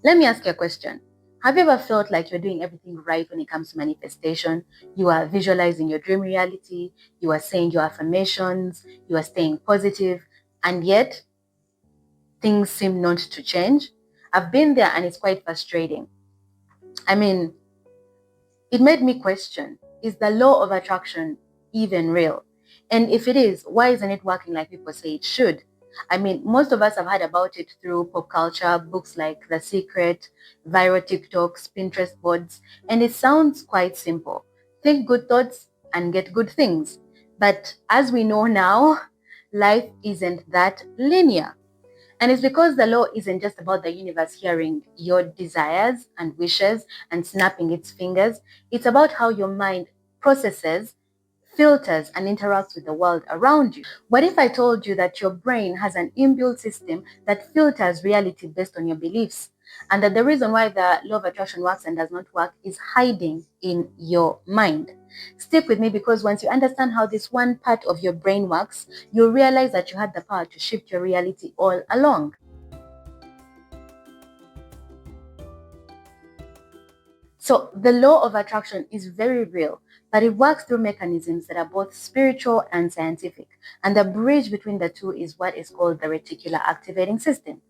Let me ask you a question. Have you ever felt like you're doing everything right when it comes to manifestation? You are visualizing your dream reality, you are saying your affirmations, you are staying positive, and yet things seem not to change? I've been there and it's quite frustrating. I mean, it made me question, is the law of attraction even real? And if it is, why isn't it working like people say it should? I mean, most of us have heard about it through pop culture, books like The Secret, viral TikToks, Pinterest boards, and it sounds quite simple. Think good thoughts and get good things. But as we know now, life isn't that linear. And it's because the law isn't just about the universe hearing your desires and wishes and snapping its fingers. It's about how your mind processes, filters, and interacts with the world around you. What if I told you that your brain has an inbuilt system that filters reality based on your beliefs? And that the reason why the law of attraction works and does not work is hiding in your mind. Stick with me, because once you understand how this one part of your brain works, you'll realize that you had the power to shift your reality all along. So the law of attraction is very real, but it works through mechanisms that are both spiritual and scientific. And the bridge between the two is what is called the reticular activating system.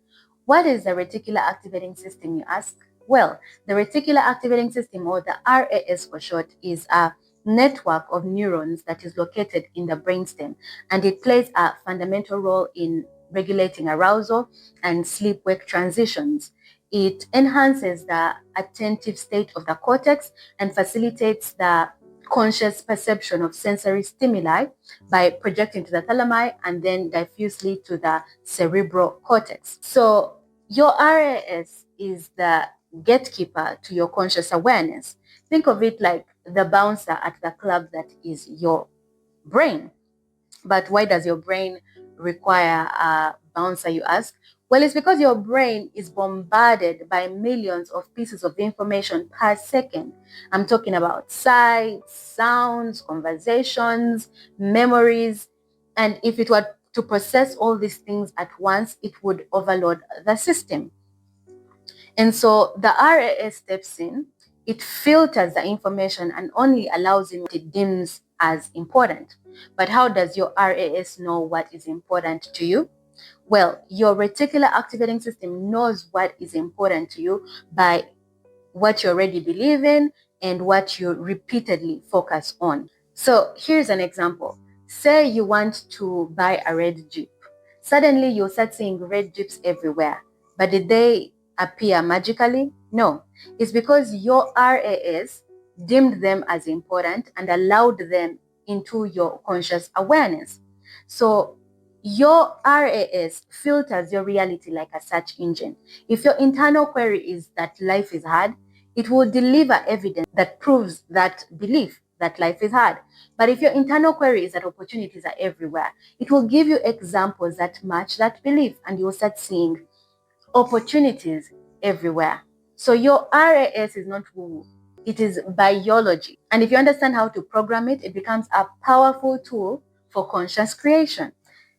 What is the reticular activating system, you ask? Well, the reticular activating system, or the RAS for short, is a network of neurons that is located in the brainstem, and it plays a fundamental role in regulating arousal and sleep-wake transitions. It enhances the attentive state of the cortex and facilitates the conscious perception of sensory stimuli by projecting to the thalami and then diffusely to the cerebral cortex. So your RAS is the gatekeeper to your conscious awareness. Think of it like the bouncer at the club that is your brain. But why does your brain require a bouncer, you ask? Well, it's because your brain is bombarded by millions of pieces of information per second. I'm talking about sights, sounds, conversations, memories. And if it were to process all these things at once, it would overload the system. And so the RAS steps in, it filters the information and only allows in what it deems as important. But how does your RAS know what is important to you? Well, your reticular activating system knows what is important to you by what you already believe in and what you repeatedly focus on. So here's an example. Say you want to buy a red Jeep. Suddenly you'll start seeing red Jeeps everywhere. But did they appear magically? No. It's because your RAS deemed them as important and allowed them into your conscious awareness. So your RAS filters your reality like a search engine. If your internal query is that life is hard, it will deliver evidence that proves that belief that life is hard. But if your internal query is that opportunities are everywhere, it will give you examples that match that belief, and you'll start seeing opportunities everywhere. So your RAS is not woo, it is biology. And if you understand how to program it, it becomes a powerful tool for conscious creation.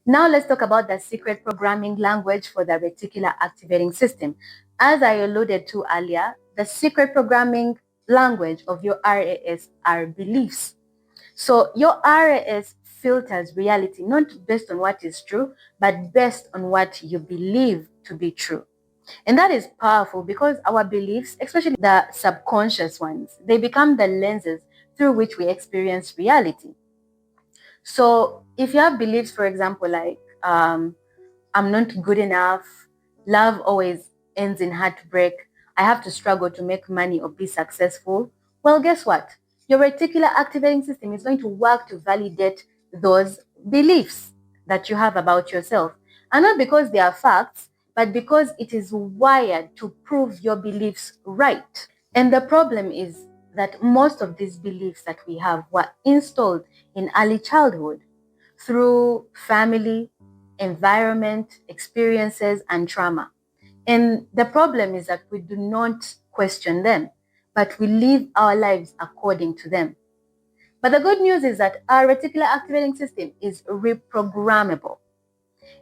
Now let's talk about the secret programming language for the reticular activating system. As I alluded to earlier, the secret programming language of your RAS are beliefs. So your RAS filters reality not based on what is true, but based on what you believe to be true. And that is powerful because our beliefs, especially the subconscious ones, they become the lenses through which we experience reality. So if you have beliefs, for example, like I'm not good enough, love always ends in heartbreak, I have to struggle to make money or be successful, well, guess what? Your reticular activating system is going to work to validate those beliefs that you have about yourself. And not because they are facts, but because it is wired to prove your beliefs right. And the problem is that most of these beliefs that we have were installed in early childhood through family, environment, experiences, and trauma. And the problem is that we do not question them, but we live our lives according to them. But the good news is that our reticular activating system is reprogrammable.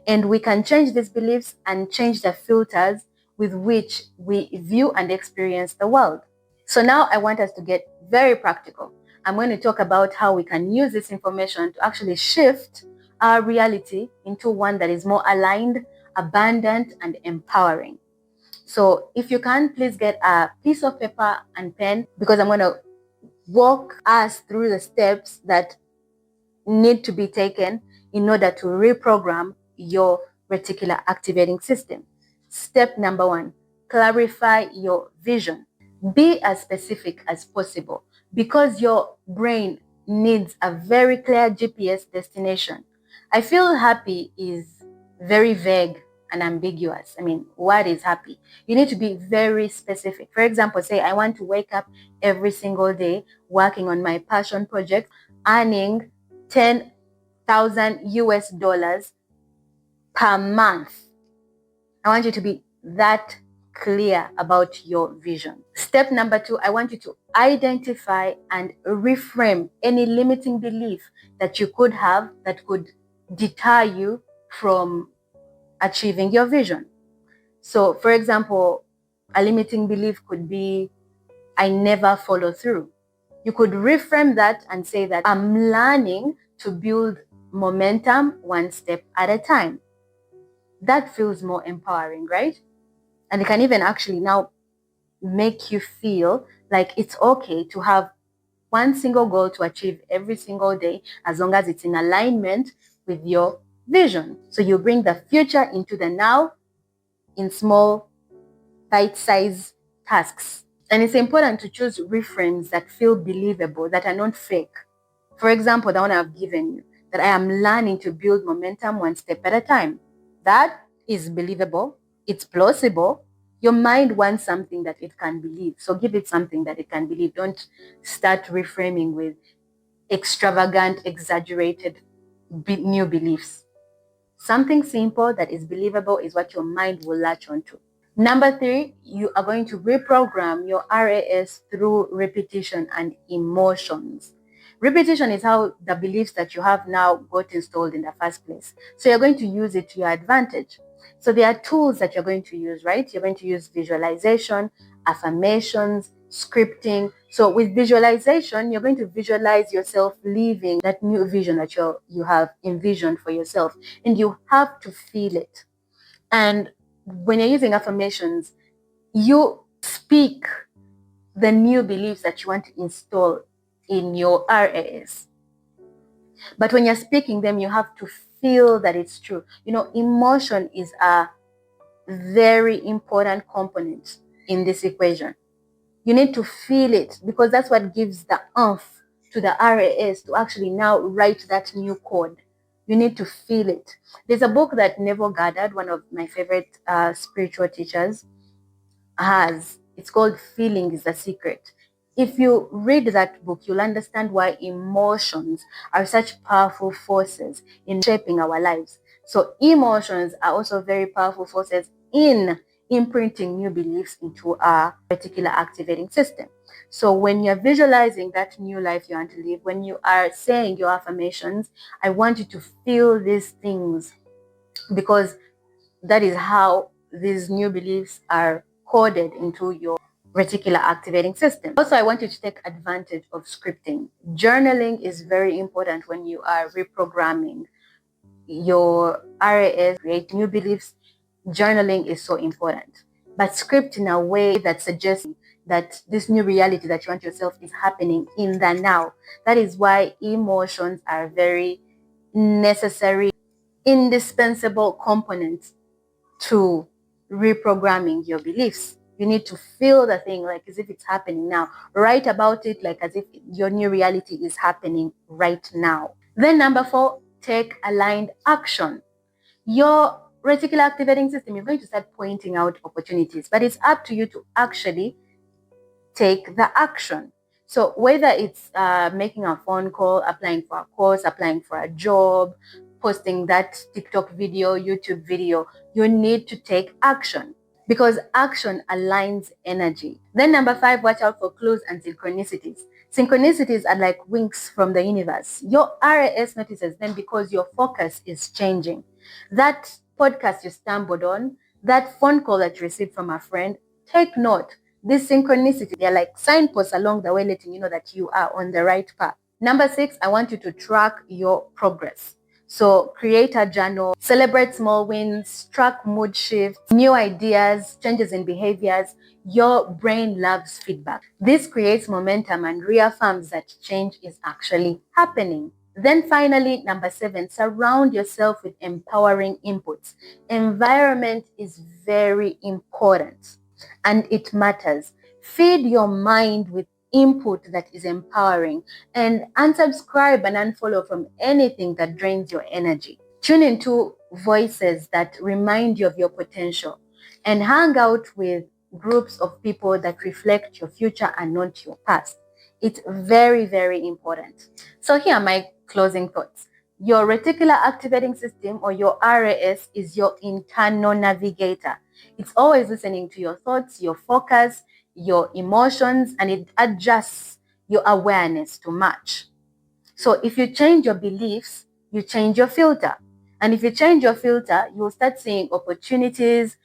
And we can change these beliefs and change the filters with which we view and experience the world. So now I want us to get very practical. I'm going to talk about how we can use this information to actually shift our reality into one that is more aligned, abundant, and empowering. So if you can, please get a piece of paper and pen, because I'm going to walk us through the steps that need to be taken in order to reprogram your reticular activating system. Step number 1, clarify your vision. Be as specific as possible, because your brain needs a very clear GPS destination. I feel happy is very vague and ambiguous. I mean, what is happy? You need to be very specific. For example, say I want to wake up every single day working on my passion project, earning 10,000 US dollars per month. I want you to be that clear about your vision. Step number 2, I want you to identify and reframe any limiting belief that you could have that could deter you from achieving your vision. So, for example, a limiting belief could be, I never follow through. You could reframe that and say that I'm learning to build momentum one step at a time. That feels more empowering, right? And it can even actually now make you feel like it's okay to have one single goal to achieve every single day, as long as it's in alignment with your vision. So you bring the future into the now in small, bite-sized tasks. And it's important to choose reframes that feel believable, that are not fake. For example, the one I've given you, that I am learning to build momentum one step at a time. That is believable. It's plausible. Your mind wants something that it can believe. So give it something that it can believe. Don't start reframing with extravagant, exaggerated new beliefs. Something simple that is believable is what your mind will latch onto. Number 3, you are going to reprogram your RAS through repetition and emotions. Repetition is how the beliefs that you have now got installed in the first place. So you're going to use it to your advantage. So there are tools that you're going to use, right? You're going to use visualization, affirmations, scripting. So with visualization, you're going to visualize yourself living that new vision that you have envisioned for yourself, and you have to feel it. And when you're using affirmations, you speak the new beliefs that you want to install in your RAS. But when you're speaking them, you have to feel that it's true. You know, emotion is a very important component in this equation. You need to feel it, because that's what gives the oomph to the RAS to actually now write that new code. You need to feel it. There's a book that Neville Goddard, one of my favorite spiritual teachers, has. It's called Feeling is the Secret. If you read that book, you'll understand why emotions are such powerful forces in shaping our lives. So emotions are also very powerful forces in imprinting new beliefs into our reticular activating system. So when you're visualizing that new life you want to live, when you are saying your affirmations, I want you to feel these things, because that is how these new beliefs are coded into your reticular activating system. Also, I want you to take advantage of scripting. Journaling is very important when you are reprogramming your RAS, create new beliefs. Journaling is so important. But script in a way that suggests that this new reality that you want yourself is happening in the now. That is why emotions are very necessary, indispensable components to reprogramming your beliefs. You need to feel the thing like as if it's happening now. Write about it like as if your new reality is happening right now. Then number 4, take aligned action. Your reticular activating system is going to start pointing out opportunities, but it's up to you to actually take the action. So whether it's making a phone call, applying for a course, applying for a job, posting that TikTok video, YouTube video, you need to take action, because action aligns energy. Then number 5, watch out for clues and synchronicities. Synchronicities are like winks from the universe. Your RAS notices them because your focus is changing. That podcast you stumbled on, That phone call that you received from a friend, take note. This synchronicity, they're like signposts along the way, letting you know that you are on the right path. Number 6, I want you to track your progress. So create a journal, celebrate small wins, track mood shifts, new ideas, changes in behaviors. Your brain loves feedback. This creates momentum and reaffirms that change is actually happening. Then finally, number 7, surround yourself with empowering inputs. Environment is very important and it matters. Feed your mind with input that is empowering and unsubscribe and unfollow from anything that drains your energy. Tune into voices that remind you of your potential and hang out with groups of people that reflect your future and not your past. It's very, very important. So here are my closing thoughts. Your reticular activating system, or your RAS, is your internal navigator. It's always listening to your thoughts, your focus, your emotions, and it adjusts your awareness to match. So if you change your beliefs, you change your filter. And if you change your filter, you'll start seeing opportunities,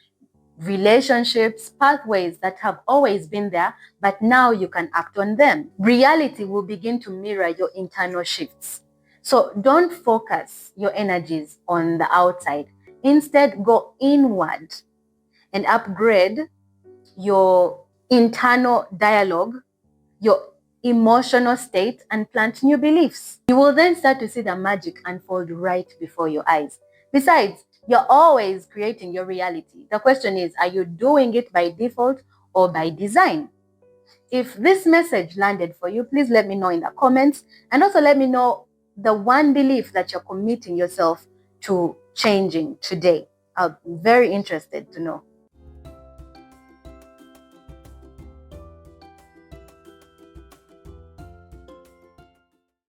relationships, pathways that have always been there, but now you can act on them. Reality will begin to mirror your internal shifts. So don't focus your energies on the outside. Instead, go inward and upgrade your internal dialogue, your emotional state, and plant new beliefs. You will then start to see the magic unfold right before your eyes. Besides, you're always creating your reality. The question is, are you doing it by default or by design? If this message landed for you, please let me know in the comments, and also let me know the one belief that you're committing yourself to changing today. I'm very interested to know.